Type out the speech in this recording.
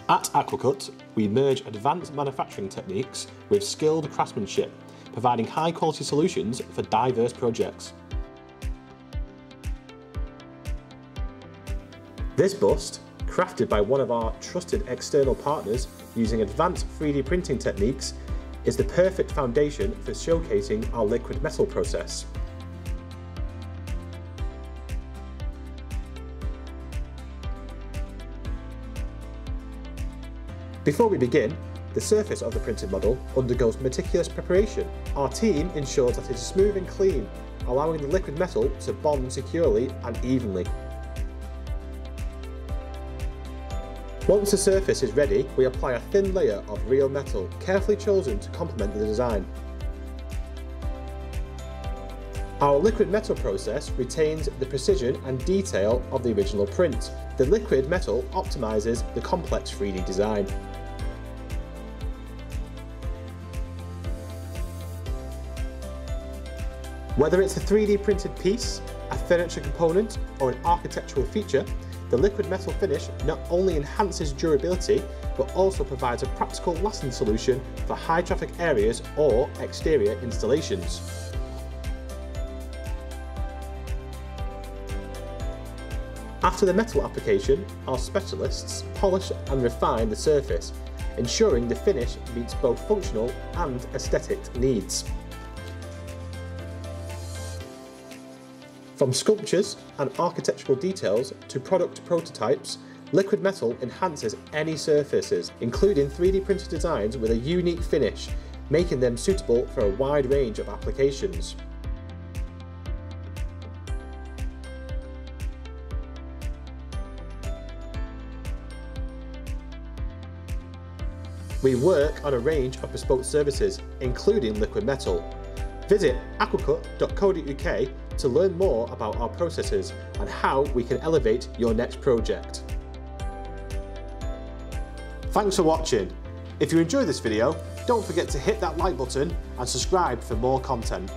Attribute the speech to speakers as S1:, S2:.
S1: At Aquacut, we merge advanced manufacturing techniques with skilled craftsmanship, providing high-quality solutions for diverse projects. This bust, crafted by one of our trusted external partners using advanced 3D printing techniques, is the perfect foundation for showcasing our liquid metal process. Before we begin, the surface of the printed model undergoes meticulous preparation. Our team ensures that it is smooth and clean, allowing the liquid metal to bond securely and evenly. Once the surface is ready, we apply a thin layer of real metal, carefully chosen to complement the design. Our liquid metal process retains the precision and detail of the original print. The liquid metal optimises the complex 3D design. Whether it's a 3D printed piece, a furniture component, or an architectural feature, the liquid metal finish not only enhances durability, but also provides a practical lasting solution for high traffic areas or exterior installations. After the metal application, our specialists polish and refine the surface, ensuring the finish meets both functional and aesthetic needs. From sculptures and architectural details to product prototypes, liquid metal enhances any surfaces, including 3D printed designs with a unique finish, making them suitable for a wide range of applications. We work on a range of bespoke services, including liquid metal. Visit aquacut.co.uk to learn more about our processes and how we can elevate your next project. Thanks for watching. If you enjoyed this video, don't forget to hit that like button and subscribe for more content.